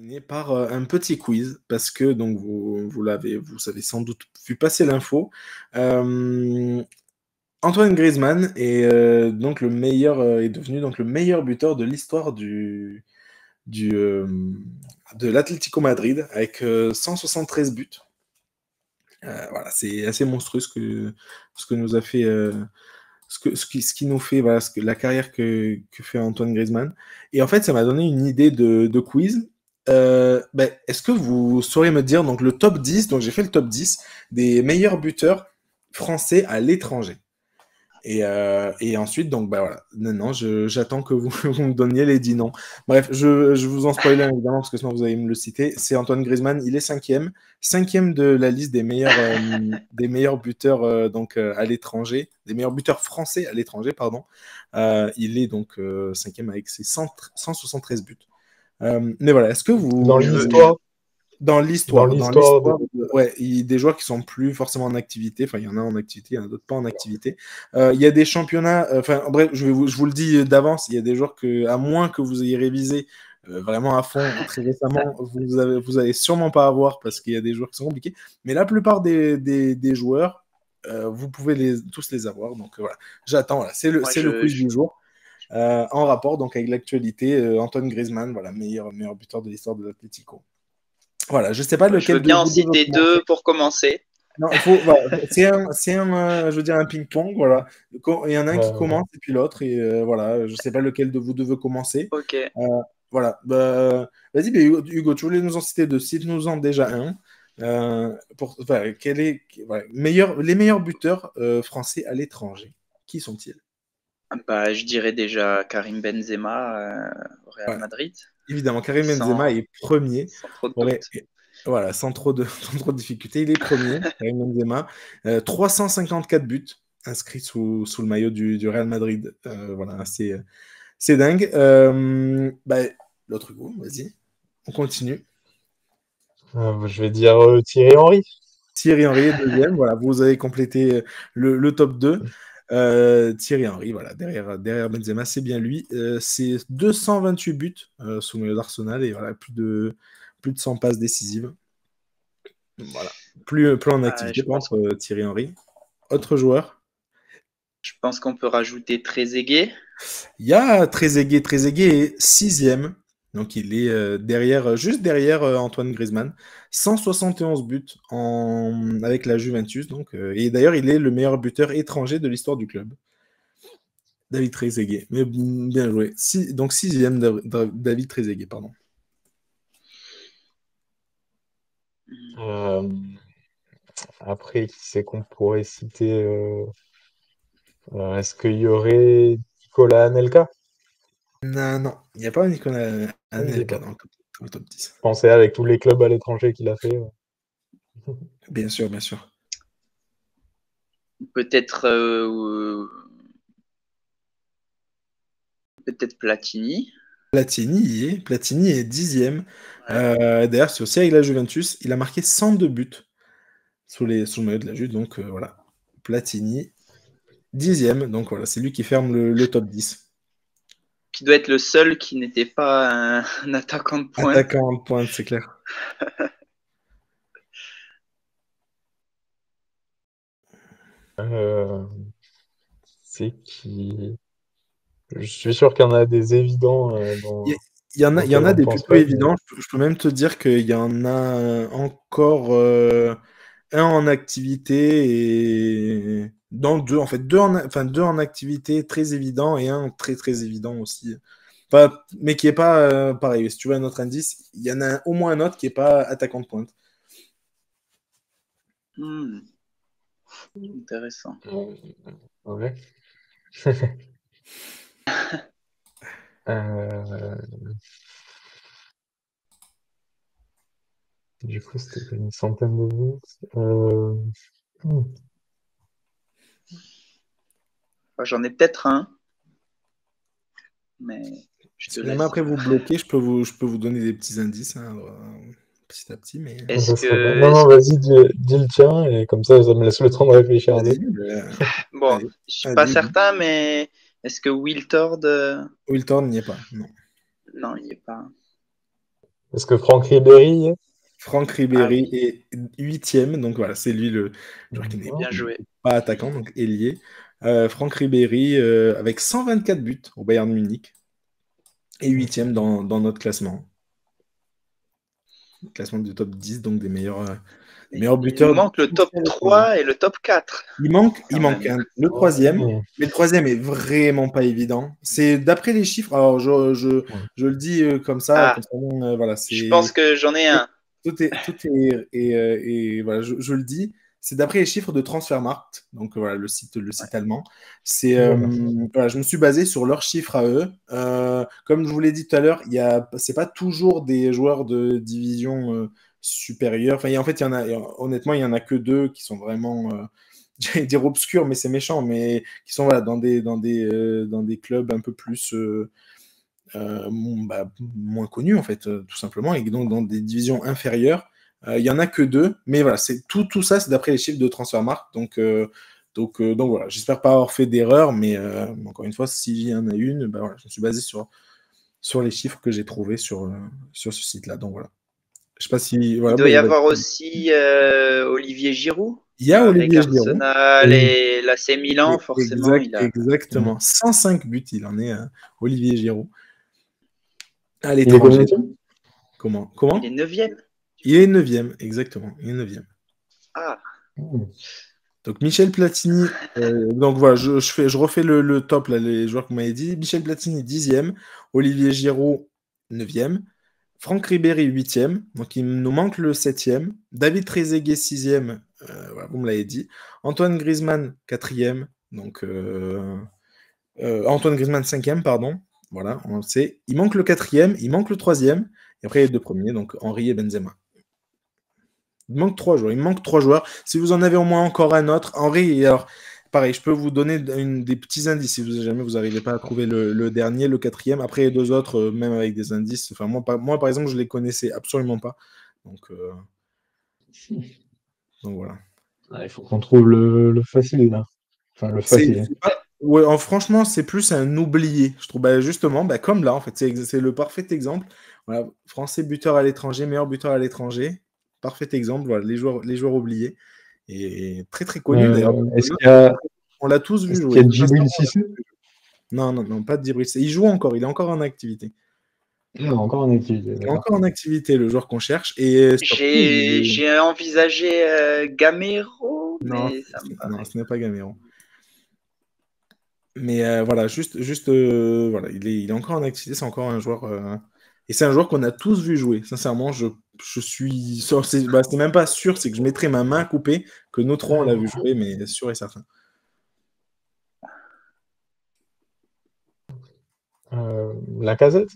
terminer par un petit quiz, parce que donc vous avez sans doute vu passer l'info. Euh, Antoine Griezmann est donc le meilleur est devenu donc le meilleur buteur de l'histoire du de l'Atlético Madrid avec 173 buts. Voilà, c'est assez monstrueux ce que nous a fait ce qui nous fait voilà, la carrière que fait Antoine Griezmann. Et en fait, ça m'a donné une idée de quiz. Est-ce que vous sauriez me dire donc le top 10, donc j'ai fait le top 10 des meilleurs buteurs français à l'étranger. Et ensuite, donc, bah voilà. Non, j'attends que vous, vous me donniez les 10 noms. Bref, je vous en spoil un, évidemment, parce que sinon vous allez me le citer. C'est Antoine Griezmann, il est cinquième. Cinquième de la liste des meilleurs buteurs à l'étranger, des meilleurs buteurs français à l'étranger, pardon. Il est donc cinquième avec ses 173 buts. Mais voilà, est-ce que Dans l'histoire dans l'histoire, de... ouais, il y a des joueurs qui sont plus forcément en activité. Enfin, il y en a en activité, il y en a d'autres pas en activité. Il y a des championnats. Enfin, bref, je vous le dis d'avance. Il y a des joueurs que, à moins que vous ayez révisé vraiment à fond très récemment, vous allez sûrement pas avoir parce qu'il y a des joueurs qui sont compliqués. Mais la plupart des joueurs, vous pouvez tous les avoir. Donc voilà, j'attends. Voilà. C'est le quiz du jour. En rapport donc avec l'actualité, Antoine Griezmann, voilà, meilleur buteur de l'histoire de l'Atlético. Voilà, je sais pas lequel je veux bien en citer deux pour commencer. Non, voilà, c'est je veux dire, un ping-pong, voilà. Il y en a un qui commence et puis l'autre, et voilà, je sais pas lequel de vous deux veut commencer. Ok. Voilà, vas-y, Hugo, tu voulais nous en citer deux, cite-nous-en déjà un. Quel est les meilleurs buteurs français à l'étranger? Qui sont-ils? Je dirais déjà Karim Benzema au Real Madrid. Évidemment, Karim Benzema est premier. Sans trop de doute. Voilà, sans trop de difficultés. Il est premier, Karim Benzema. 354 buts inscrits sous le maillot du Real Madrid. Voilà, c'est dingue. L'autre goût, vas-y. On continue. je vais dire Thierry Henry. Thierry Henry est deuxième. Voilà, vous avez complété le top 2. Thierry Henry, voilà, derrière Benzema, c'est bien lui. C'est 228 buts sous le maillot d'Arsenal et voilà, plus de 100 passes décisives. Voilà. Plus en activité entre Thierry Henry. Autre joueur? Je pense qu'on peut rajouter Trezeguet. Il y a Trezeguet. Trezeguet est sixième. Donc il est juste derrière Antoine Griezmann. 171 buts avec la Juventus. Donc, et d'ailleurs, il est le meilleur buteur étranger de l'histoire du club. David Trezeguet. Mais bien joué. Donc sixième, David Trezeguet, pardon. Après, qui c'est qu'on pourrait citer est-ce qu'il y aurait Nicolas Anelka? Non, il n'y a pas Nicolas Anelka dans le top 10. Je pensais avec tous les clubs à l'étranger qu'il a fait. Bien sûr, bien sûr. Peut-être Platini. Platini est dixième. Ouais. D'ailleurs, c'est aussi avec la Juventus. Il a marqué 102 buts sous le maillot de la Juve. Donc voilà, Platini, dixième. Donc voilà, c'est lui qui ferme le top 10. Qui doit être le seul qui n'était pas un attaquant de pointe. Attaquant de pointe, c'est clair. C'est qui? Je suis sûr qu'il y en a des évidents. Il y en a des plutôt évidents. Je peux même te dire qu'il y en a encore un en activité et dans deux, en fait. Deux en activité très évident et un très très évident aussi. Mais qui n'est pas pareil. Si tu veux un autre indice, il y en a au moins un autre qui n'est pas attaquant de pointe. Intéressant. Ouais. Du coup, c'était une centaine de buts. J'en ai peut-être un. Mais je te si laisse. jamais après vous bloquez, je peux vous donner des petits indices petit à petit. Mais... Non, vas-y, dis le tien et comme ça me laisse le temps de réfléchir. Bon, je suis pas certain, mais est-ce que Wiltord Wiltord n'y est pas, non. Non, il n'y est pas. Est-ce que Franck Ribéry est? Franck Ah Ribéry oui, est 8e, donc voilà, c'est lui le joueur qui n'est bien joué. pas attaquant, donc ailier. Franck Ribéry avec 124 buts au Bayern Munich et 8e dans notre classement. Classement du top 10, donc des meilleurs Il nous buteurs. manque le top 3 et le top 4, Il quand manque même. le troisième, Ouais. mais le troisième est vraiment pas évident. C'est d'après les chiffres, alors je le dis Ah, comme ça, voilà, je pense que j'en ai un. et voilà, je le dis, c'est d'après les chiffres de Transfermarkt, donc voilà, le Ouais. site allemand. C'est D'accord. voilà, je me suis basé sur leurs chiffres à eux. Comme je vous l'ai dit tout à l'heure, c'est pas toujours des joueurs de division supérieure. Enfin, en fait, honnêtement, il y en a que deux qui sont vraiment, j'allais dire obscurs, mais c'est méchant, mais qui sont voilà, dans des clubs un peu plus moins connus en fait, tout simplement, et donc dans des divisions inférieures. Il y en a que deux, mais voilà, c'est tout ça, c'est d'après les chiffres de Transfermarkt. Donc voilà, j'espère pas avoir fait d'erreur, mais encore une fois, s'il y en a une, bah voilà, je me suis basé sur les chiffres que j'ai trouvés sur ce site-là. Donc voilà. Je sais pas si. Il Voilà, doit bah, y avoir aussi Olivier Giroud, il y a avec Olivier Giroud. Arsenal et l'AC Milan, forcément, il a. Exactement. 105 buts, il en est, Olivier Giroud. À Il est combien l'étranger. de Comment? Il est 9e. Il est 9e, exactement. Il est 9e. Ah, Donc Michel Platini, donc voilà, je refais le top, là, les joueurs que vous m'avez dit. Michel Platini, 10e. Olivier Giroud, 9e. Franck Ribéry, 8e. Donc il nous manque le 7e. David Trezeguet, 6e. Voilà, vous me l'avez dit. Antoine Griezmann, 4e. Donc Antoine Griezmann, 5e, pardon. Voilà, on le sait. Il manque le 4e, il manque le 3e. Et après, les deux premiers, donc Henry et Benzema. Il manque 3 joueurs. Il manque 3 joueurs. Si vous en avez au moins encore un autre, Henry, alors pareil, je peux vous donner des petits indices si jamais vous n'arrivez pas à trouver le dernier, le 4e. Après les deux autres, même avec des indices. Enfin, moi, par exemple, je les connaissais absolument pas. Donc voilà. Ah, il faut qu'on trouve le facile, là. Enfin, le facile. Ouais, franchement, c'est plus un oublié. Je trouve justement, comme là, en fait, c'est le parfait exemple. Voilà, Français buteur à l'étranger, meilleur buteur à l'étranger. Parfait exemple. Voilà, les joueurs oubliés. Et très très connu d'ailleurs. Est-ce qu'il y a, On l'a tous vu est-ce qu'il jouer. y a Djibril Cissé? Non, non, non, pas de Djibril. Il joue encore, il est encore en activité. Non, encore en activité, Il est d'accord. encore en activité, le joueur qu'on cherche. Et surtout, j'ai envisagé Gamero, non, mais ça me non, paraît. ce n'est pas Gamero. Mais voilà, voilà, il est encore en activité, c'est encore un joueur. Et c'est un joueur qu'on a tous vu jouer. Sincèrement, je suis. C'est même pas sûr, c'est que je mettrais ma main coupée que nous trois, on l'a vu jouer, mais sûr et certain. Lacazette?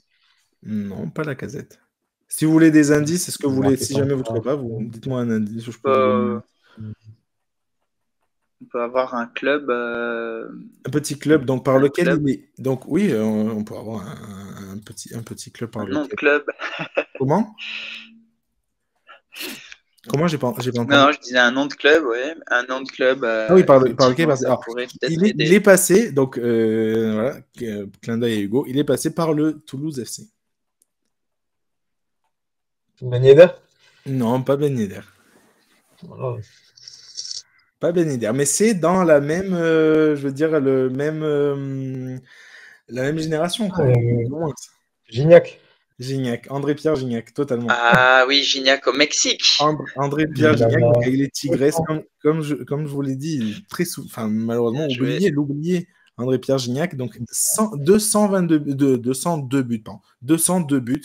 Non, pas la casette. Si vous voulez des indices, est-ce que vous voulez, Marqué si sans jamais vous ne trouvez frappe. pas, vous dites-moi un indice, je peux vous donner Euh, on peut avoir un club. un petit club donc, par Un lequel club, il est. Donc oui, on peut avoir un petit club par un nom de lequel. club. Comment? Comment j'ai pas Non, entendu? non, je disais un nom de club, ouais. Un nom de club, Ah oui, par lequel. effectivement, ça Alors, pourrait peut-être il est aider. passé, donc voilà, clin d'œil à Hugo, il est passé par le Toulouse FC. Ben Yedder? Non, pas Ben Yedder. Voilà. Pas Ben Yedder, mais c'est dans la même, je veux dire, la même génération, Ah, quoi. Loin. Gignac. Gignac, André-Pierre Gignac, totalement. Ah oui, Gignac au Mexique. André-Pierre Il Gignac, en donc a avec les Tigresses, autant. comme je vous l'ai dit, enfin, malheureusement, Bien joué. l'oublié, André-Pierre Gignac, donc 202 buts, pardon, 202 buts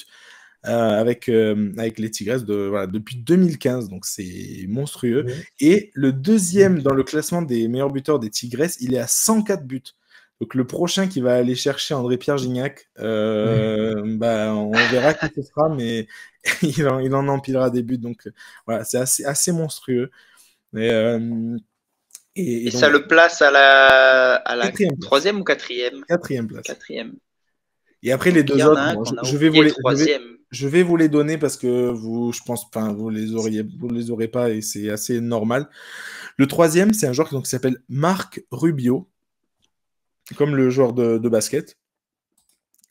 avec les Tigresses voilà, depuis 2015, donc c'est monstrueux. Et le deuxième dans le classement des meilleurs buteurs des Tigresses, il est à 104 buts. Donc le prochain qui va aller chercher André-Pierre Gignac, on verra qui ce sera, mais il en empilera des buts. Donc voilà, c'est assez monstrueux. Et Et donc ça voilà, le place à la quatrième place. troisième ou quatrième? Quatrième place. Quatrième. Et après les Donc il y deux en a autres, un bon, qu'on a je vais vous oublié, les, troisième. je vais vous les donner parce que je pense, enfin, vous les aurez pas et c'est assez normal. Le troisième, c'est un joueur qui s'appelle Marc Rubio, comme le joueur de basket.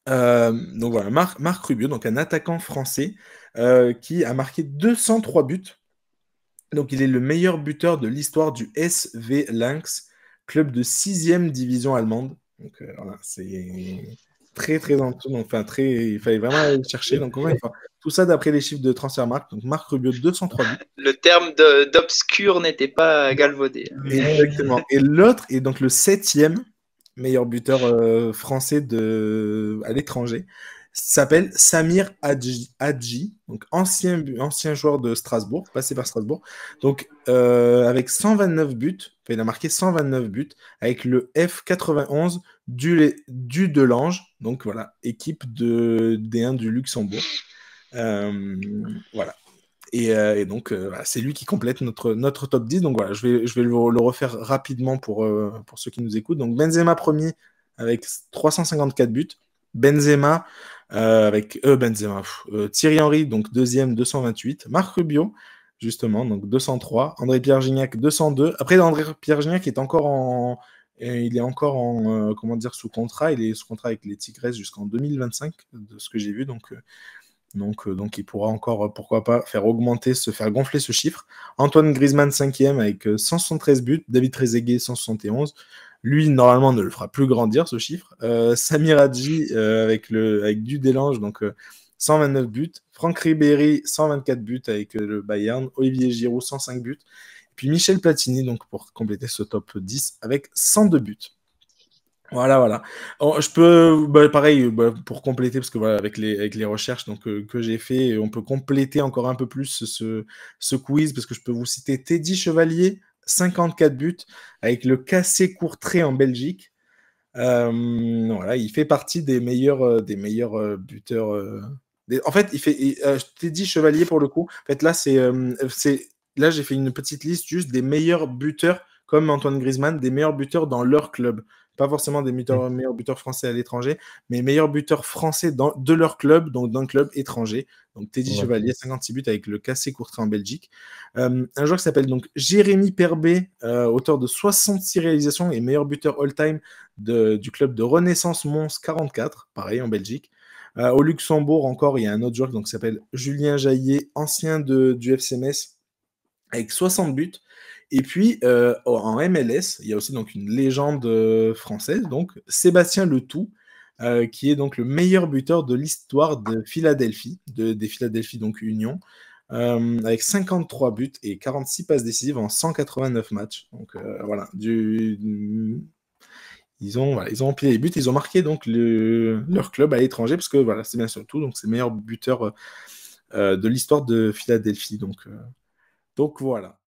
Donc voilà, Marc Rubio, donc un attaquant français. qui a marqué 203 buts. Donc, il est le meilleur buteur de l'histoire du SV Lynx, club de 6e division allemande. Donc, voilà, c'est très, très en dessous. Donc, enfin, il fallait vraiment aller le chercher. Donc, encore une fois, tout ça d'après les chiffres de Transfermarkt. Donc, Marc Rubio, 203 buts. Le terme d'obscur n'était pas galvaudé. Exactement. Et l'autre est donc le 7e meilleur buteur français à l'étranger. S'appelle Samir Hadji, donc ancien joueur de Strasbourg, passé par Strasbourg. Donc, avec 129 buts, enfin, il a marqué 129 buts avec le F91 du Delange, donc voilà, équipe D1 du Luxembourg. Voilà. Et donc, voilà, c'est lui qui complète notre top 10. Donc voilà, je vais le refaire rapidement pour ceux qui nous écoutent. Donc Benzema premier avec 354 buts. Benzema Thierry Henry, donc deuxième, 228. Marc Rubio, justement, donc 203. André-Pierre Gignac, 202. Après, André-Pierre Gignac est encore comment dire, sous contrat. Il est sous contrat avec les Tigres jusqu'en 2025, de ce que j'ai vu. Donc, il pourra encore, pourquoi pas, faire gonfler ce chiffre. Antoine Griezmann, 5e, avec 173 buts. David Trezeguet, 171. Lui, normalement, ne le fera plus grandir, ce chiffre. Samir Hadji, avec du Delange, donc 129 buts. Franck Ribéry, 124 buts avec le Bayern. Olivier Giroud, 105 buts. Et puis Michel Platini, donc, pour compléter ce top 10, avec 102 buts. Voilà. Je peux, pareil, pour compléter, parce que voilà, avec les recherches donc, que j'ai fait, on peut compléter encore un peu plus ce quiz, parce que je peux vous citer Teddy Chevalier, 54 buts, avec le KC Courtrai en Belgique. Voilà, il fait partie des meilleurs buteurs. En fait, Teddy Chevalier, pour le coup, en fait, là, là, j'ai fait une petite liste juste des meilleurs buteurs, comme Antoine Griezmann, des meilleurs buteurs dans leur club. Pas forcément des meilleurs buteurs français à l'étranger, mais meilleurs buteurs français de leur club, donc d'un club étranger. Donc Teddy Chevalier, 56 buts avec le KC Courtrai en Belgique. Un joueur qui s'appelle donc Jérémy Perbet, auteur de 66 réalisations et meilleur buteur all-time du club de Renaissance Mons 44, pareil en Belgique. Au Luxembourg encore, il y a un autre joueur qui s'appelle Julien Jaillet, ancien du FC Metz, avec 60 buts. Et puis, en MLS, il y a aussi donc une légende française, donc Sébastien Letout, qui est donc le meilleur buteur de l'histoire de Philadelphie, des Philadelphie donc Union, avec 53 buts et 46 passes décisives en 189 matchs. Donc voilà, ils ont empilé les buts, ils ont marqué donc leur club à l'étranger, parce que voilà, c'est bien surtout, donc c'est le meilleur buteur de l'histoire de Philadelphie. Donc voilà.